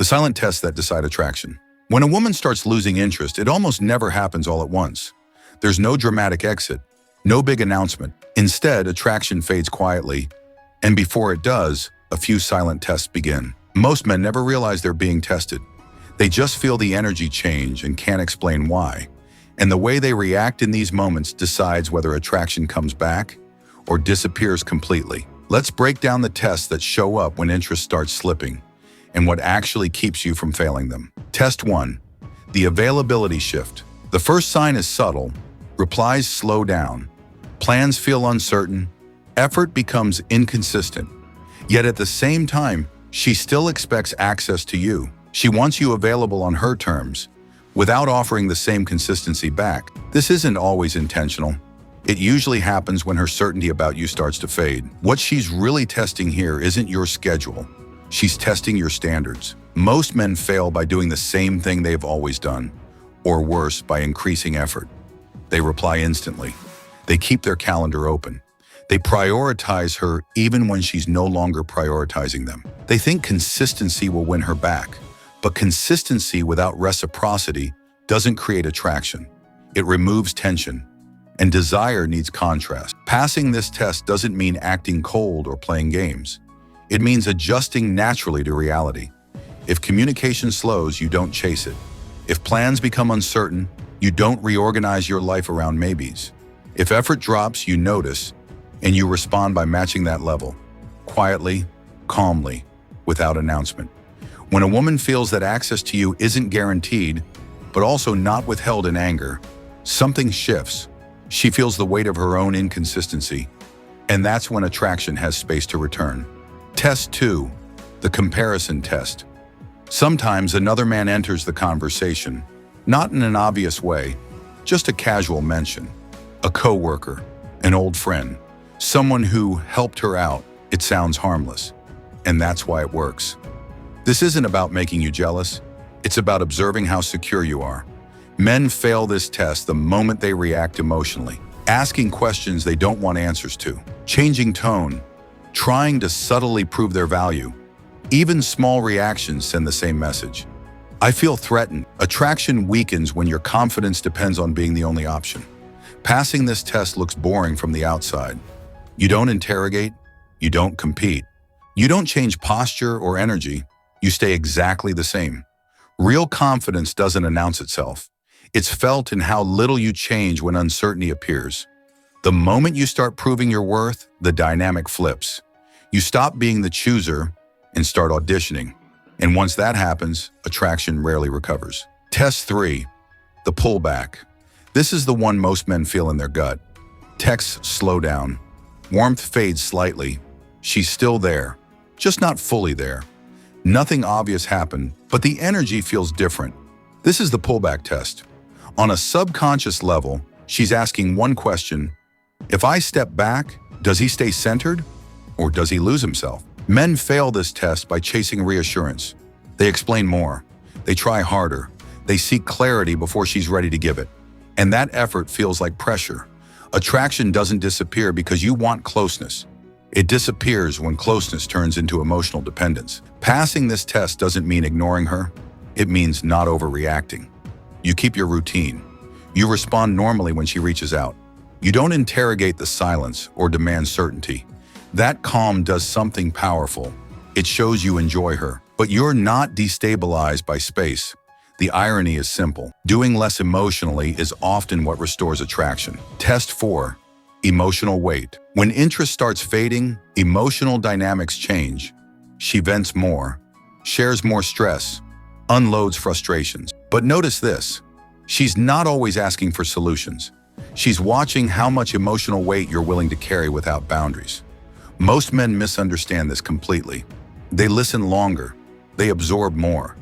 The silent tests that decide attraction. When a woman starts losing interest, it almost never happens all at once. There's no dramatic exit, no big announcement. Instead, attraction fades quietly, and before it does, a few silent tests begin. Most men never realize they're being tested. They just feel the energy change and can't explain why. And the way they react in these moments decides whether attraction comes back or disappears completely. Let's break down the tests that show up when interest starts slipping and what actually keeps you from failing them. Test 1. The availability shift. The first sign is subtle. Replies slow down. Plans feel uncertain. Effort becomes inconsistent. Yet at the same time, she still expects access to you. She wants you available on her terms, without offering the same consistency back. This isn't always intentional. It usually happens when her certainty about you starts to fade. What she's really testing here isn't your schedule. She's testing your standards. Most men fail by doing the same thing they've always done, or worse, by increasing effort. They reply instantly. They keep their calendar open. They prioritize her even when she's no longer prioritizing them. They think consistency will win her back. But consistency without reciprocity doesn't create attraction. It removes tension, and desire needs contrast. Passing this test doesn't mean acting cold or playing games. It means adjusting naturally to reality. If communication slows, you don't chase it. If plans become uncertain, you don't reorganize your life around maybes. If effort drops, you notice, and you respond by matching that level, quietly, calmly, without announcement. When a woman feels that access to you isn't guaranteed, but also not withheld in anger, something shifts. She feels the weight of her own inconsistency, and that's when attraction has space to return. Test 2. The comparison test. Sometimes another man enters the conversation, not in an obvious way, just a casual mention. A coworker, an old friend, someone who helped her out. It sounds harmless, and that's why it works. This isn't about making you jealous. It's about observing how secure you are. Men fail this test the moment they react emotionally, asking questions they don't want answers to, changing tone, trying to subtly prove their value. Even small reactions send the same message. I feel threatened. Attraction weakens when your confidence depends on being the only option. Passing this test looks boring from the outside. You don't interrogate, you don't compete, you don't change posture or energy. You stay exactly the same. Real confidence doesn't announce itself. It's felt in how little you change when uncertainty appears. The moment you start proving your worth, the dynamic flips. You stop being the chooser and start auditioning. And once that happens, attraction rarely recovers. Test 3. The pullback. This is the one most men feel in their gut. Texts slow down. Warmth fades slightly. She's still there, just not fully there. Nothing obvious happened, but the energy feels different. This is the pullback test. On a subconscious level, she's asking one question: if I step back, does he stay centered or does he lose himself? Men fail this test by chasing reassurance. They explain more. They try harder. They seek clarity before she's ready to give it. And that effort feels like pressure. Attraction doesn't disappear because you want closeness. It disappears when closeness turns into emotional dependence. Passing this test doesn't mean ignoring her. It means not overreacting. You keep your routine. You respond normally when she reaches out. You don't interrogate the silence or demand certainty. That calm does something powerful. It shows you enjoy her, but you're not destabilized by space. The irony is simple. Doing less emotionally is often what restores attraction. Test 4. Emotional weight. When interest starts fading, emotional dynamics change. She vents more, shares more stress, unloads frustrations. But notice this: she's not always asking for solutions. She's watching how much emotional weight you're willing to carry without boundaries. Most men misunderstand this completely. They listen longer. They absorb more.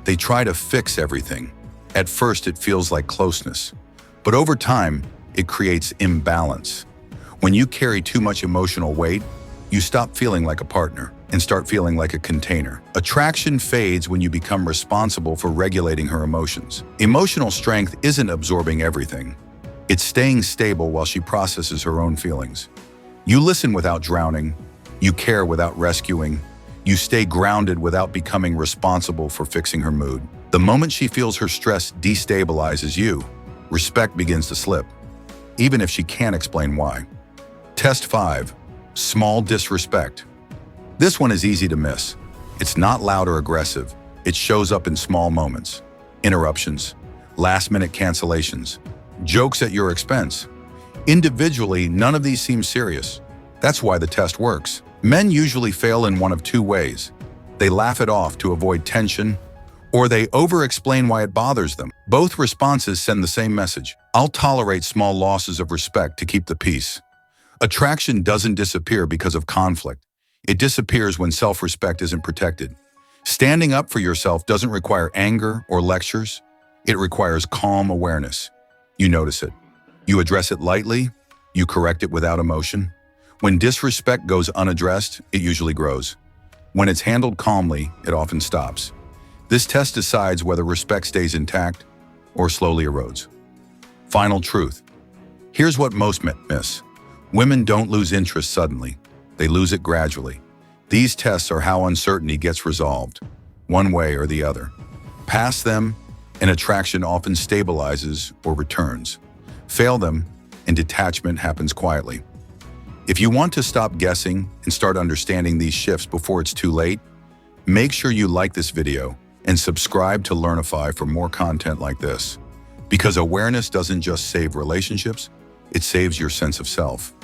They try to fix everything. At first, it feels like closeness. But over time, it creates imbalance. When you carry too much emotional weight, you stop feeling like a partner and start feeling like a container. Attraction fades when you become responsible for regulating her emotions. Emotional strength isn't absorbing everything. It's staying stable while she processes her own feelings. You listen without drowning. You care without rescuing. You stay grounded without becoming responsible for fixing her mood. The moment she feels her stress destabilizes you, respect begins to slip, even if she can't explain why. Test 5. Small disrespect. This one is easy to miss. It's not loud or aggressive. It shows up in small moments. Interruptions, last-minute cancellations, jokes at your expense. Individually, none of these seem serious. That's why the test works. Men usually fail in one of two ways. They laugh it off to avoid tension, or they over-explain why it bothers them. Both responses send the same message. I'll tolerate small losses of respect to keep the peace. Attraction doesn't disappear because of conflict. It disappears when self-respect isn't protected. Standing up for yourself doesn't require anger or lectures. It requires calm awareness. You notice it. You address it lightly. You correct it without emotion. When disrespect goes unaddressed, it usually grows. When it's handled calmly, it often stops. This test decides whether respect stays intact or slowly erodes. Final truth. Here's what most men miss. Women don't lose interest suddenly. They lose it gradually. These tests are how uncertainty gets resolved, one way or the other. Pass them, and attraction often stabilizes or returns. Fail them, and detachment happens quietly. If you want to stop guessing and start understanding these shifts before it's too late, make sure you like this video and subscribe to Learnify for more content like this. Because awareness doesn't just save relationships, it saves your sense of self.